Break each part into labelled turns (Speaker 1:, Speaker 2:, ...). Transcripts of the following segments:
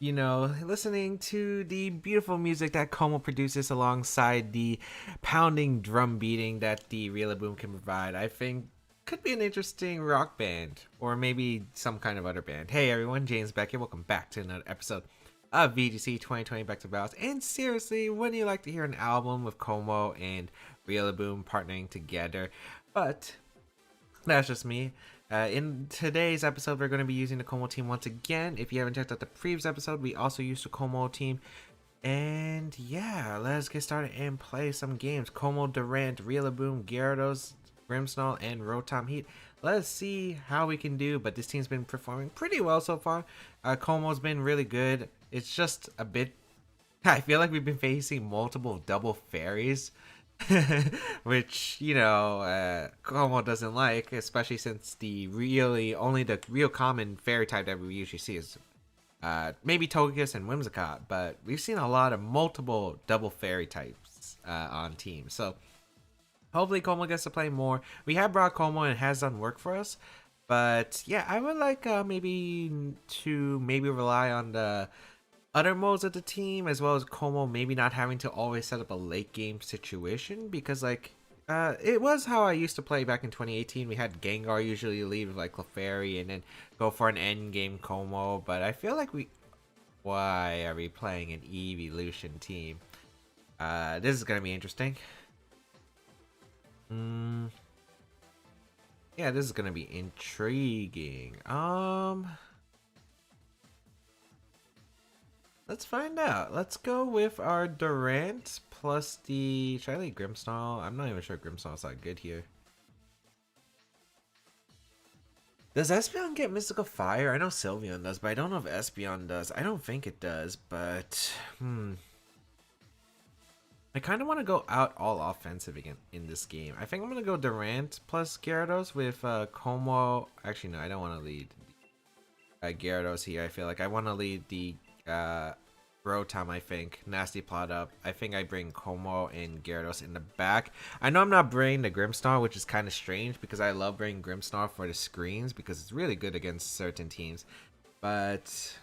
Speaker 1: listening to the beautiful music that Como produces alongside the pounding drum beating that the Eeveelution can provide, I think could be an interesting rock band or maybe some kind of other band. Hey everyone, James Baek here. Welcome back to another episode of VGC 2020 Back to Battles. And seriously, wouldn't you like to hear an album with Como and Eeveelution partnering together? But that's just me. In today's episode, we're going to be using the Como team once again. If you haven't checked out the previous episode, we also used the Como team. And yeah, let's get started and play some games. Como, Durant, Eeveelution, Gyarados, Grimmsnarl, and Rotom Heat. Let's see how we can do, but this team's been performing pretty well so far. Como's been really good. It's just a bit... I feel like we've been facing multiple double fairies. Which Como doesn't like, especially since only the real common fairy type that we usually see is maybe Togekiss and Whimsicott, but we've seen a lot of multiple double fairy types on teams, so hopefully Como gets to play more. We have brought Como and it has done work for us, but yeah, I would like maybe rely on the other modes of the team, as well as Como maybe not having to always set up a late game situation, because it was how I used to play back in 2018. We had Gengar usually lead with like Clefairy and then go for an end game Como, but I feel like why are we playing an Eeveelution team? This is gonna be interesting. Yeah, this is gonna be intriguing. Let's find out. Let's go with our Durant plus the... Should I leave Grimmsnarl? I'm not even sure Grimmsnarl's that good here. Does Espeon get Mystical Fire? I know Sylveon does, but I don't know if Espeon does. I don't think it does, but... I kind of want to go out all offensive again in this game. I think I'm going to go Durant plus Gyarados with Como. Actually, no, I don't want to lead Gyarados here. I feel like I want to lead the... Rotom, I think. Nasty plot up. I think I bring Como and Gyarados in the back. I know I'm not bringing the Grimmsnarl, which is kind of strange because I love bringing Grimmsnarl for the screens because it's really good against certain teams. But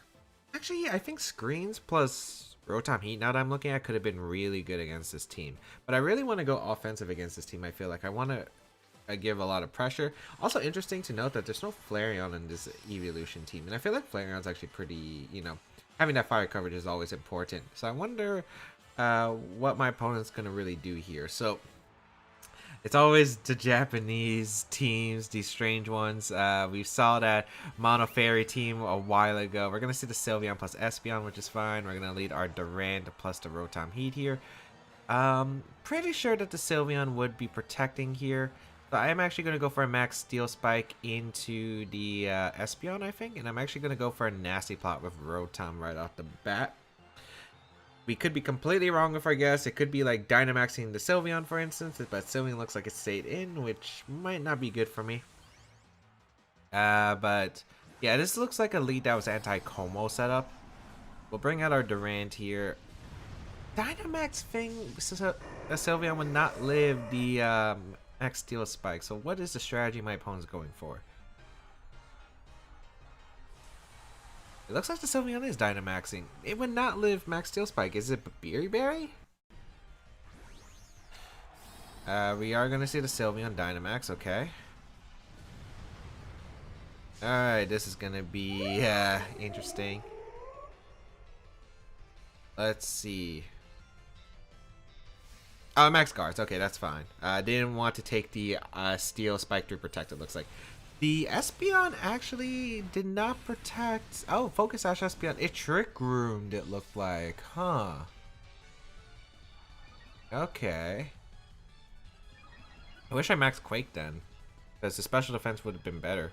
Speaker 1: actually, yeah, I think screens plus Rotom Heat, now that I'm looking at, could have been really good against this team. But I really want to go offensive against this team. I feel like I want to give a lot of pressure. Also interesting to note that there's no Flareon in this Eeveelution team. And I feel like Flareon's actually pretty, having that fire coverage is always important. So I wonder what my opponent's going to really do here. So it's always the Japanese teams, these strange ones. We saw that Mono Fairy team a while ago. We're going to see the Sylveon plus Espeon, which is fine. We're going to lead our Durant plus the Rotom Heat here. Pretty sure that the Sylveon would be protecting here. So I am actually going to go for a Max Steel Spike into the Espeon, I think. And I'm actually going to go for a Nasty Plot with Rotom right off the bat. We could be completely wrong with our guess. It could be like Dynamaxing the Sylveon, for instance. But Sylveon looks like it stayed in, which might not be good for me. But yeah, this looks like a lead that was anti-Como setup. We'll bring out our Durant here. Dynamax thing, so a Sylveon would not live the... Max Steel Spike. So what is the strategy my opponent's going for? It looks like the Sylveon is Dynamaxing. It would not live Max Steel Spike. Is it Berry? We are going to see the Sylveon Dynamax. Okay. Alright, this is going to be interesting. Let's see. Oh, Max Guards. Okay, that's fine. Didn't want to take the Steel Spike to protect, it looks like. The Espeon actually did not protect... Oh, Focus Sash Espeon. It Trick Roomed, it looked like. Huh. Okay. I wish I maxed Quake then, because the special defense would have been better.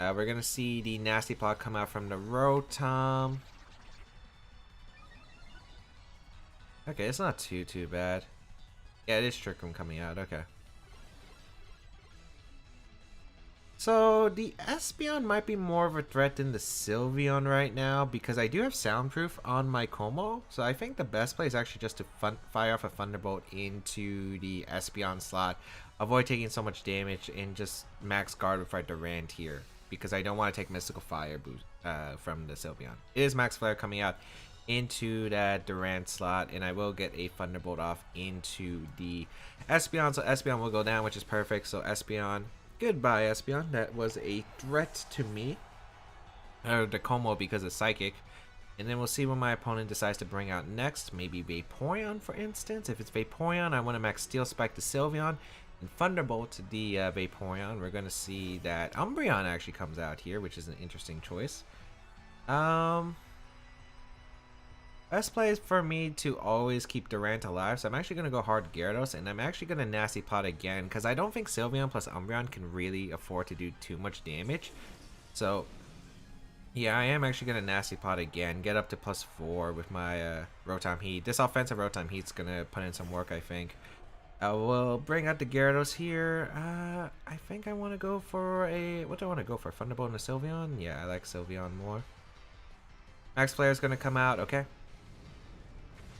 Speaker 1: We're going to see the Nasty Plot come out from the Rotom. Okay, it's not too bad. Yeah, it is Trick Room coming out. Okay. So the Espeon might be more of a threat than the Sylveon right now because I do have Soundproof on my Como. So I think the best play is actually just to fire off a Thunderbolt into the Espeon slot, avoid taking so much damage, and just max guard with our Durant here because I don't want to take Mystical Fire boost from the Sylveon. It is Max Flare coming out into that Durant slot, and I will get a Thunderbolt off into the Espeon, so Espeon will go down, which is perfect. So Espeon, goodbye Espeon. That was a threat to me, or the Como, because it's Psychic. And then we'll see what my opponent decides to bring out next. Maybe Vaporeon, for instance. If it's Vaporeon, I want to max Steel Spike the Sylveon and Thunderbolt the Vaporeon. We're going to see that Umbreon actually comes out here, which is an interesting choice. Best play is for me to always keep Durant alive, so I'm actually going to go hard Gyarados, and I'm actually going to Nasty Plot again, because I don't think Sylveon plus Umbreon can really afford to do too much damage. So, yeah, I am actually going to Nasty Plot again, get up to +4 with my Rotom Heat. This offensive Rotom Heat's going to put in some work, I think. I will bring out the Gyarados here. I think I want to go for a... What do I want to go for? Thunderbolt and a Sylveon? Yeah, I like Sylveon more. Max Flare is going to come out, okay.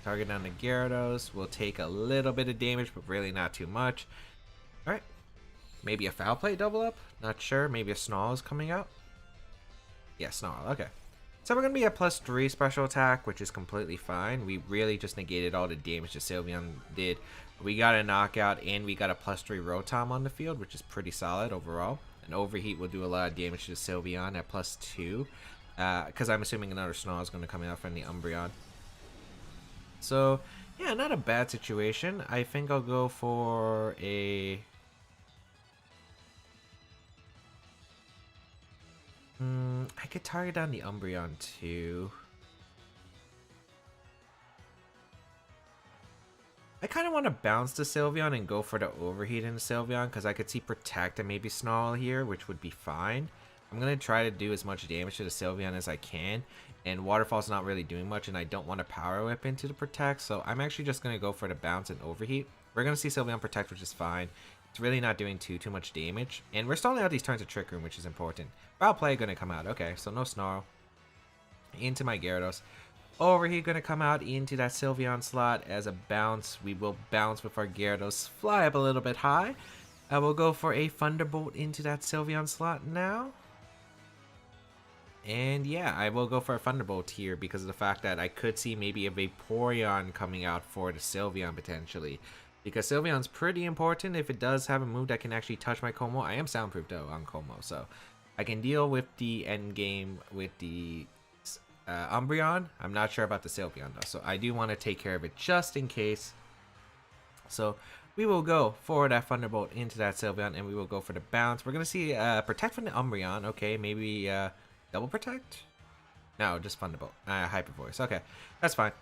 Speaker 1: Target down the Gyarados. We'll take a little bit of damage, but really not too much. Alright. Maybe a Foul Play double up? Not sure. Maybe a Snarl is coming out. Yeah, Snarl. Okay. So we're going to be at +3 special attack, which is completely fine. We really just negated all the damage that Sylveon did. We got a knockout, and we got a +3 Rotom on the field, which is pretty solid overall. An Overheat will do a lot of damage to Sylveon at +2. Because I'm assuming another Snarl is going to come out from the Umbreon. So, yeah, not a bad situation. I think I'll go for a... I could target down the Umbreon too. I kind of want to bounce the Sylveon and go for the Overheat in the Sylveon, because I could see Protect and maybe Snarl here, which would be fine. I'm going to try to do as much damage to the Sylveon as I can. And Waterfall's not really doing much, and I don't want to Power Whip into the Protect, so I'm actually just going to go for the Bounce and Overheat. We're going to see Sylveon Protect, which is fine. It's really not doing too much damage. And we're stalling out these turns of Trick Room, which is important. Foul Play going to come out. Okay, so no Snarl. Into my Gyarados. Overheat going to come out into that Sylveon slot as a Bounce. We will bounce with our Gyarados. Fly up a little bit high. I will go for a Thunderbolt into that Sylveon slot now. And yeah, I will go for a Thunderbolt here because of the fact that I could see maybe a Vaporeon coming out for the Sylveon potentially. Because Sylveon's pretty important if it does have a move that can actually touch my Como. I am soundproof though on Como, so I can deal with the end game with the Umbreon. I'm not sure about the Sylveon though, so I do want to take care of it just in case. So we will go for that Thunderbolt into that Sylveon, and we will go for the Bounce. We're going to see Protect from the Umbreon. Okay, maybe... Double Protect? No, just Thunderbolt. Hyper Voice. Okay, that's fine.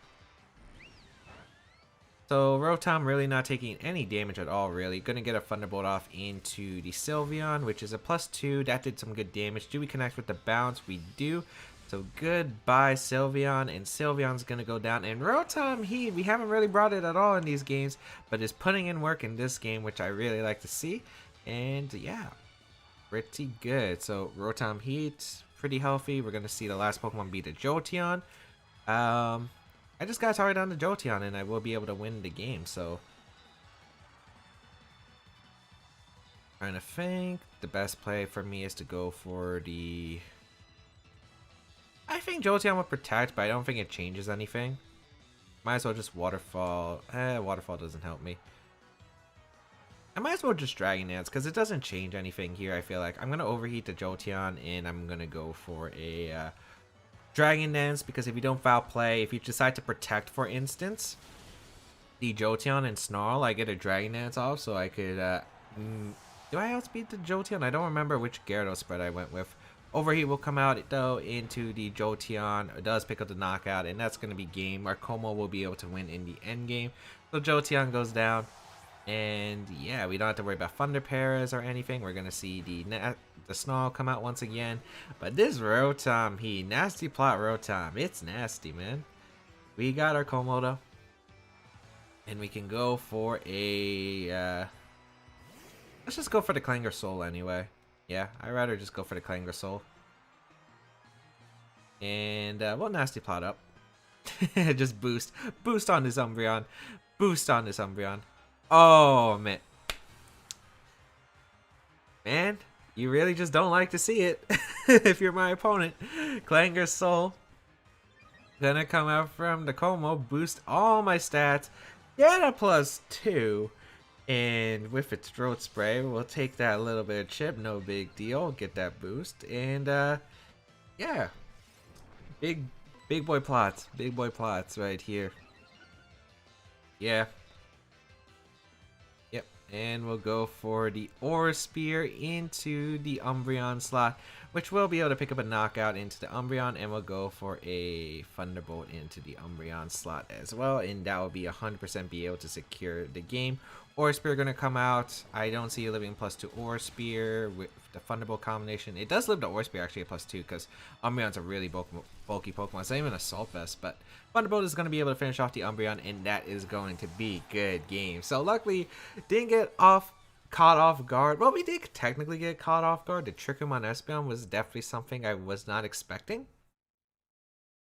Speaker 1: So Rotom really not taking any damage at all, really. Gonna get a Thunderbolt off into the Sylveon, which is a +2. That did some good damage. Do we connect with the Bounce? We do. So goodbye Sylveon, and Sylveon's gonna go down. And Rotom Heat, we haven't really brought it at all in these games, but is putting in work in this game, which I really like to see. And yeah, pretty good. So Rotom Heat, pretty healthy. We're gonna see the last Pokemon be the Jolteon. I just got targeted on the Jolteon, and I will be able to win the game. So trying to think, the best play for me is to go for the... I think Jolteon would Protect, but I don't think it changes anything. Might as well just Waterfall. Waterfall doesn't help me. I might as well just Dragon Dance, because it doesn't change anything here, I feel like. I'm going to Overheat the Jolteon, and I'm going to go for a Dragon Dance, because if you don't Foul Play, if you decide to Protect, for instance, the Jolteon and Snarl, I get a Dragon Dance off, so I could... do I outspeed the Jolteon? I don't remember which Gyarados spread I went with. Overheat will come out, though, into the Jolteon. It does pick up the knockout, and that's going to be game. Our Como will be able to win in the end game. So Jolteon goes down. And yeah, we don't have to worry about Thunder Paras or anything. We're going to see the Snarl come out once again. But this Rotom Heat, nasty plot Rotom. It's nasty, man. We got our Komodo. And we can go for a... let's just go for the Clanger Soul anyway. Yeah, I'd rather just go for the Clanger Soul. And we'll nasty plot up. Just boost. Boost on this Umbreon. Boost on this Umbreon. Oh, man. Man, You really just don't like to see it if you're my opponent. Clanger Soul. Gonna come out from the Como, boost all my stats, get a +2. And with its throat spray, we'll take that little bit of chip, no big deal. Get that boost, and yeah, big boy plots right here. Yeah, yep. And we'll go for the Aura Spear into the Umbreon slot, which will be able to pick up a knockout into the Umbreon, and we'll go for a Thunderbolt into the Umbreon slot as well, and that will be 100% be able to secure the game. Aura Spear gonna come out. I don't see a living +2 Aura Spear with the Thunderbolt combination. It does live the Aura Spear actually at +2 because Umbreon's a really bulky Pokemon. It's not even Assault Vest, but Thunderbolt is gonna be able to finish off the Umbreon, and that is going to be good game. So luckily, didn't get caught off guard. Well, we did technically get caught off guard. The Trick Room on Espeon was definitely something I was not expecting,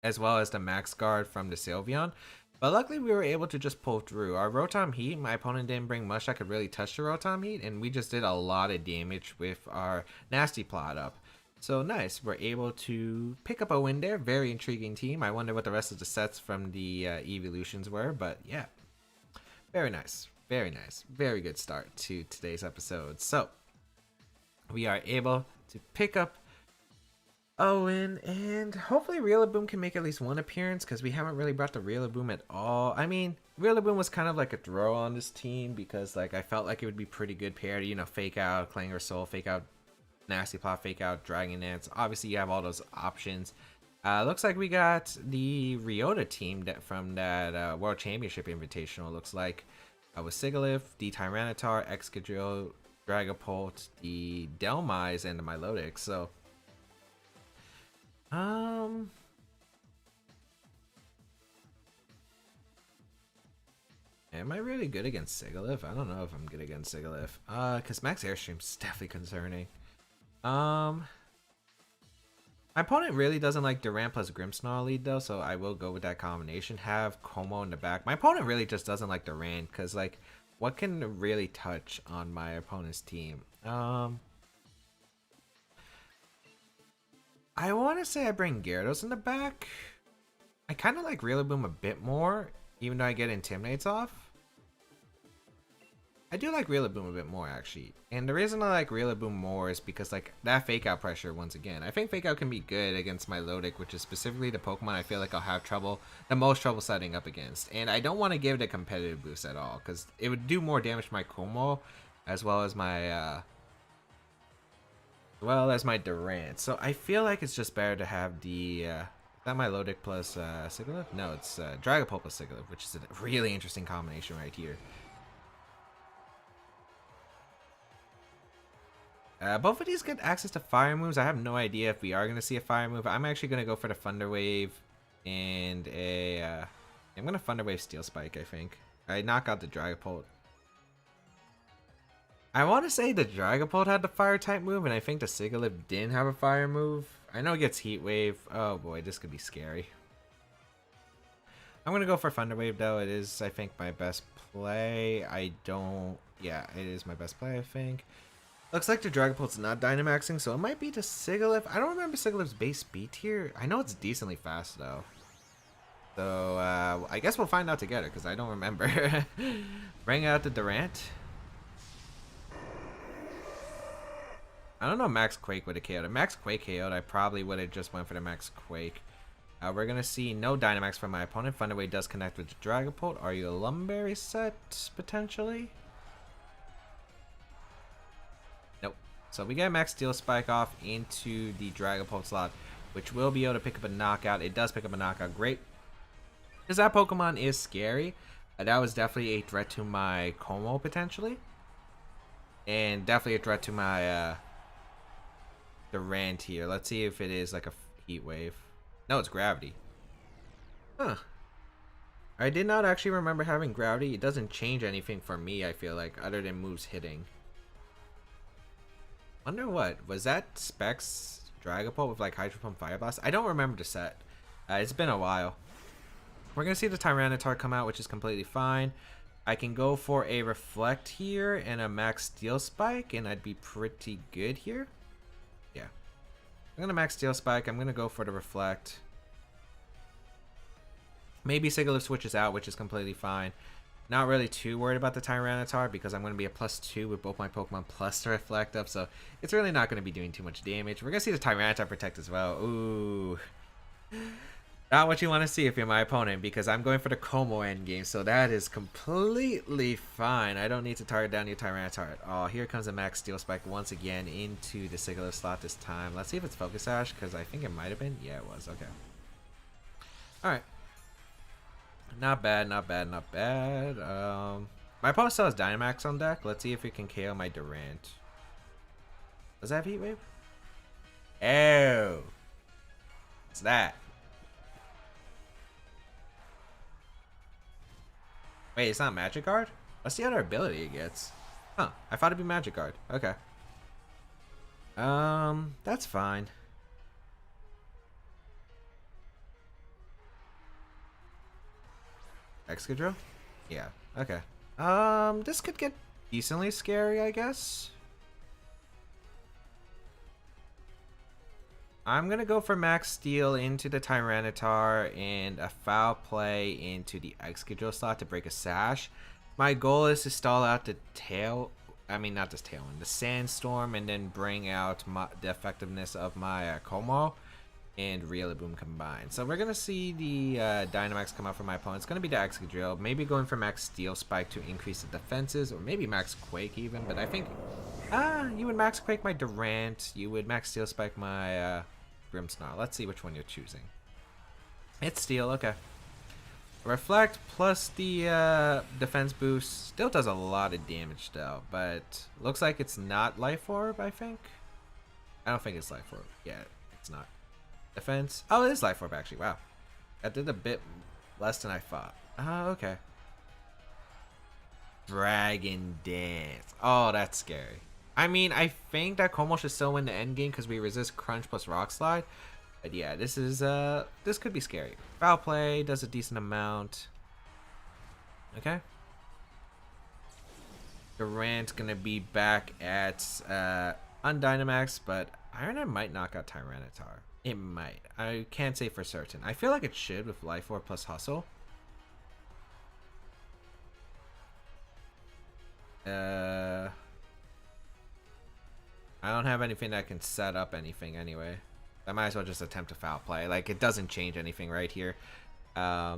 Speaker 1: as well as the Max Guard from the Sylveon. But luckily, we were able to just pull through. Our Rotom Heat, my opponent didn't bring much that could really touch the Rotom Heat, and we just did a lot of damage with our Nasty Plot up. So nice, we're able to pick up a win there. Very intriguing team. I wonder what the rest of the sets from the Eeveelutions were, but yeah. Very nice, very nice. Very good start to today's episode. So, we are able to pick up Owen, and hopefully Rillaboom can make at least one appearance, because we haven't really brought the Rillaboom at all. I mean, Rillaboom was kind of like a throw on this team, because like I felt like it would be pretty good pair to, you know, fake out Clanger Soul, fake out Nasty Plot, fake out Dragon Dance. Obviously, you have all those options. Looks like we got the Ryota team from that World Championship Invitational, looks like. With Sigilyph, the Tyranitar, Excadrill, Dragapult, the Delmise, and the Milotic. So, am I really good against Sigilyph? I don't know if I'm good against Sigilyph. Because Max Airstream's definitely concerning. My opponent really doesn't like Durant plus Grimmsnarl lead though, so I will go with that combination. Have Como in the back. My opponent really just doesn't like Durant, because like, what can really touch on my opponent's team? I want to say I bring Gyarados in the back. I kind of like Rillaboom a bit more, even though I get Intimidates off. I do like Rillaboom a bit more, actually. And the reason I like Rillaboom more is because, like, that Fake Out pressure, once again. I think Fake Out can be good against Milotic, which is specifically the Pokemon I feel like I'll have the most trouble setting up against. And I don't want to give it a competitive boost at all, because it would do more damage to my Como, as well as my, Durant. So I feel like it's just better to have the, is that Milotic plus, Sigilyph? No, it's, Dragapult plus Sigilyph, which is a really interesting combination right here. Both of these get access to fire moves. I have no idea if we are going to see a fire move. I'm actually going to go for the Thunder Wave and I'm going to Thunder Wave Steel Spike, I think. I knock out the Dragapult. I want to say the Dragapult had the fire type move, and I think the Sigilyph didn't have a fire move. I know it gets Heat Wave. Oh boy, this could be scary. I'm going to go for Thunder Wave though. It is, I think, my best play. Yeah, it is my best play, I think. Looks like the Dragapult's not Dynamaxing, so it might be the Sigilyph. I don't remember Sigilyph's base speed tier. I know it's decently fast, though. So, I guess we'll find out together, because I don't remember. Bring out the Durant. I don't know if Max Quake would have KO'd. If Max Quake KO'd, I probably would have just went for the Max Quake. We're going to see no Dynamax from my opponent. Thunder Wave does connect with the Dragapult. Are you a Lumberry set, potentially? So we get Max Steel Spike off into the Dragapult slot, which will be able to pick up a knockout. It does pick up a knockout. Great. Because that Pokemon is scary. That was definitely a threat to my Como, potentially. And definitely a threat to my Durant here. Let's see if it is like a Heat Wave. No, it's Gravity. Huh. I did not actually remember having Gravity. It doesn't change anything for me, I feel like, other than moves hitting. Wonder what was that Specs Dragapult with like Hydro Pump Fire Blast? I don't remember the set. It's been a while. We're gonna see the Tyranitar come out, which is completely fine. I can go for a Reflect here and a Max Steel Spike, and I'd be pretty good here. Yeah. I'm gonna Max Steel Spike. I'm gonna go for the Reflect. Maybe Sigilyph switches out, which is completely fine. Not really too worried about the Tyranitar because I'm going to be a +2 with both my Pokemon plus the Reflect up, so it's really not going to be doing too much damage. We're going to see the Tyranitar protect as well. Ooh. Not what you want to see if you're my opponent, because I'm going for the Como endgame, so that is completely fine. I don't need to target down your Tyranitar at all. Here comes a Max Steel Spike once again into the Sigilyph slot this time. Let's see if it's Focus Sash, because I think it might have been. Yeah, it was. Okay. Alright. Not bad, not bad, not bad. My opponent still has Dynamax on deck. Let's see if it can KO my Durant. Does that have Heat Wave? Oh. What's that? Wait, it's not Magic Guard? What's the other ability it gets? Huh, I thought it'd be Magic Guard. Okay. That's fine. Excadrill? Yeah, okay. This could get decently scary, I guess. I'm gonna go for Max Steel into the Tyranitar and a Foul Play into the Excadrill slot to break a Sash. My goal is to stall out the the Sandstorm, and then bring out the effectiveness of my Como and Rillaboom combined. So we're going to see the Dynamax come out from my opponent. It's going to be the Excadrill. Maybe going for Max Steel Spike to increase the defenses, or maybe Max Quake even. But I think you would Max Quake my Durant. You would Max Steel Spike my Grimmsnarl. Let's see which one you're choosing. It's Steel, okay. Reflect plus the defense boost still does a lot of damage though, but looks like it's not Life Orb, I think. I don't think it's Life Orb. Yeah, it's not. Defense. Oh, it is Life Orb actually. Wow. That did a bit less than I thought. Okay. Dragon Dance. Oh, that's scary. I mean, I think that Como should still win the end game because we resist Crunch plus Rock Slide. But yeah, this could be scary. Foul Play does a decent amount. Okay. Durant's gonna be back at on Dynamax, but Ironhead might knock out Tyranitar. It might. I can't say for certain. I feel like it should with Life Orb plus Hustle. I don't have anything that can set up anything anyway. I might as well just attempt a Foul Play. Like, it doesn't change anything right here. We're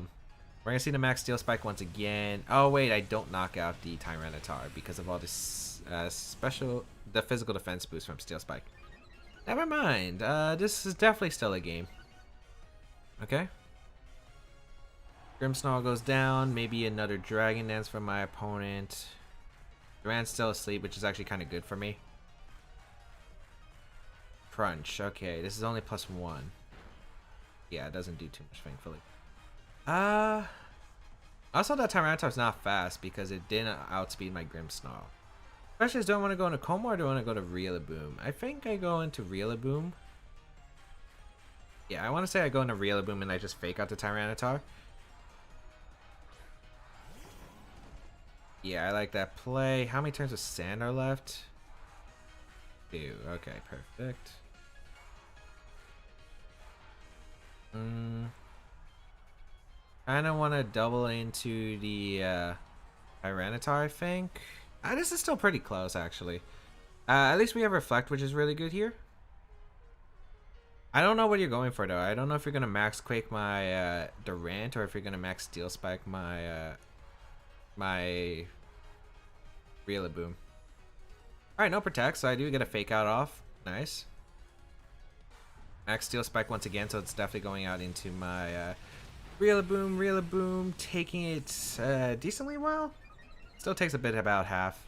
Speaker 1: going to see the Max Steel Spike once again. Oh, wait, I don't knock out the Tyranitar because of all this the physical defense boost from Steel Spike. Never mind. This is definitely still a game. Okay. Grimmsnarl goes down. Maybe another Dragon Dance from my opponent. Durant's still asleep, which is actually kind of good for me. Crunch. Okay, this is only +1. Yeah, it doesn't do too much, thankfully. Also, that Tyranitar's not fast because it didn't outspeed my Grimmsnarl. Question is, do I want to go into Como or do I want to go to Rillaboom? I think I go into Rillaboom. Yeah, I want to say I go into Rillaboom and I just fake out the Tyranitar. Yeah, I like that play. How many turns of sand are left? 2. Okay, perfect. Kind of want to double into the Tyranitar, I think. This is still pretty close, actually. At least we have Reflect, which is really good here. I don't know what you're going for, though. I don't know if you're going to Max Quake my Durant or if you're going to Max Steel Spike my my Rillaboom. Alright, no Protect, so I do get a Fake Out off. Nice. Max Steel Spike once again, so it's definitely going out into my Rillaboom. Rillaboom taking it decently well. Still takes a bit, about half.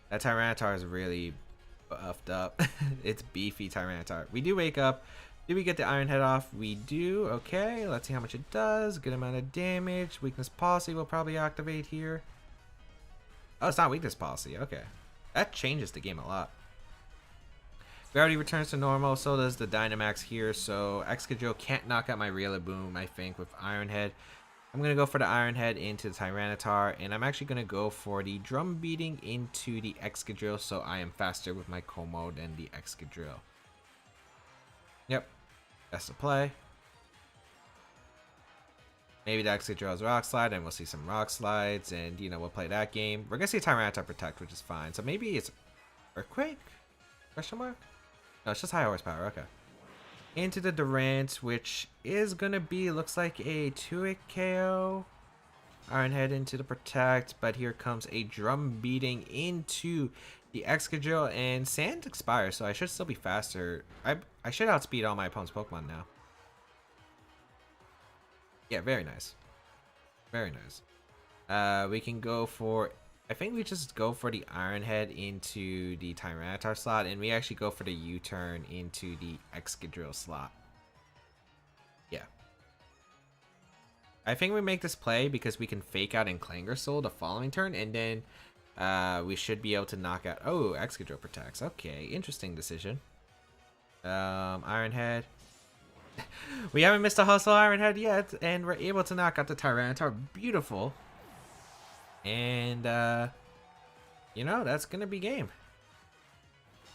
Speaker 1: That Tyranitar is really buffed up. It's beefy Tyranitar. We do wake up. Do we get the Iron Head off? We do. Okay, let's see how much it does. Good amount of damage. Weakness Policy will probably activate here. Oh, it's not Weakness Policy. Okay. That changes the game a lot. Gravity returns to normal. So does the Dynamax here. So Excadrill can't knock out my Rillaboom, I think, with Iron Head. I'm going to go for the Iron Head into the Tyranitar, and I'm actually going to go for the Drum Beating into the Excadrill, so I am faster with my Como than the Excadrill. Yep, that's the play. Maybe the Excadrill's Rock Slide, and we'll see some Rock Slides, and, you know, we'll play that game. We're going to see Tyranitar Protect, which is fine. So maybe it's Earthquake? Question mark? No, it's just High Horsepower, okay. Into the Durant, which is gonna be, looks like a 2-hit KO. Iron Head into the Protect, but here comes a Drum Beating into the Excadrill, and Sand expires, so I should still be faster. I should outspeed all my opponent's Pokemon now. Yeah, very nice. Very nice. We can go for, I think we just go for the Iron Head into the Tyranitar slot, and we actually go for the U-turn into the Excadrill slot. Yeah. I think we make this play because we can fake out in Clanger Soul the following turn, and then we should be able to knock out... Oh, Excadrill protects. Okay, interesting decision. Iron Head. We haven't missed a Hustle Iron Head yet, and we're able to knock out the Tyranitar. Beautiful. And, you know, that's going to be game.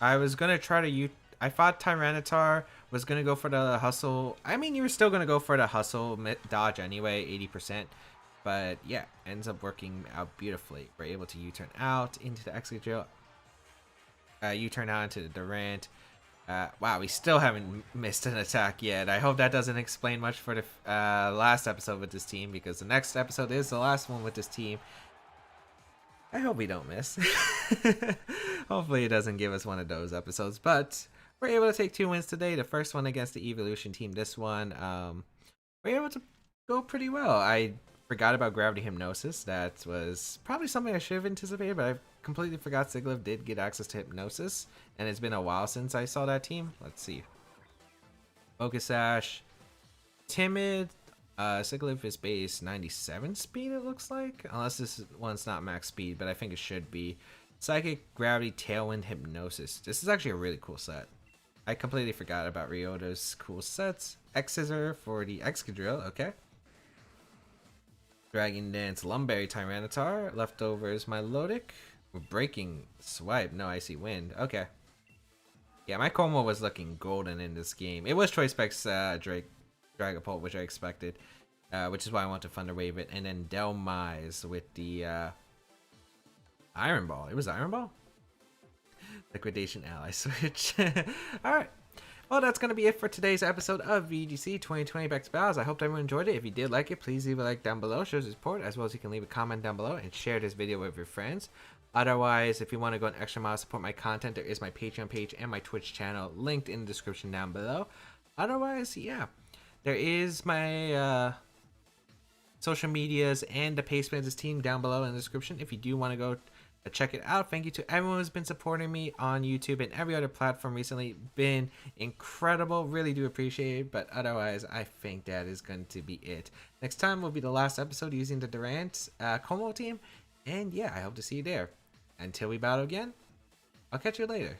Speaker 1: I was going to try to... I thought Tyranitar was going to go for the Hustle. I mean, you were still going to go for the Hustle dodge anyway, 80%. But, yeah, ends up working out beautifully. We're able to U-turn out into the Excadrill. U-turn out into the Durant. Wow, we still haven't missed an attack yet. I hope that doesn't explain much for the last episode with this team, because the next episode is the last one with this team. I hope we don't miss. Hopefully it doesn't give us one of those episodes, but we're able to take 2 wins today. The first one against the Eeveelution team. This one, we're able to go pretty well. I forgot about Gravity Hypnosis. That was probably something I should have anticipated, but I completely forgot Sigilyph did get access to Hypnosis, and it's been a while since I saw that team. Let's see. Focus Sash. Timid. Sigilyph is base 97 speed, it looks like. Unless this one's not max speed, but I think it should be. Psychic, Gravity, Tailwind, Hypnosis. This is actually a really cool set. I completely forgot about Ryota's cool sets. X-Scissor for the Excadrill, okay. Dragon Dance, Lumberry, Tyranitar. Leftovers, Milotic. Breaking Swipe, no Icy Wind, okay. Yeah, my Como was looking golden in this game. It was Choice Specs Dragapult, which I expected, which is why I want to Thunder Wave it. And then Delmise with the Iron Ball. It was Iron Ball? Liquidation Ally Switch. Alright. Well, that's going to be it for today's episode of VGC 2020 Baek Battles. I hope everyone enjoyed it. If you did like it, please leave a like down below. Shows your support, as well as you can leave a comment down below and share this video with your friends. Otherwise, if you want to go an extra mile to support my content, there is my Patreon page and my Twitch channel linked in the description down below. Otherwise, yeah. There is my social medias and the Pace Bandits team down below in the description if you do want to go check it out. Thank you to everyone who's been supporting me on YouTube and every other platform recently. Been incredible. Really do appreciate it. But otherwise, I think that is going to be it. Next time will be the last episode using the Durant Como team. And yeah, I hope to see you there. Until we battle again, I'll catch you later.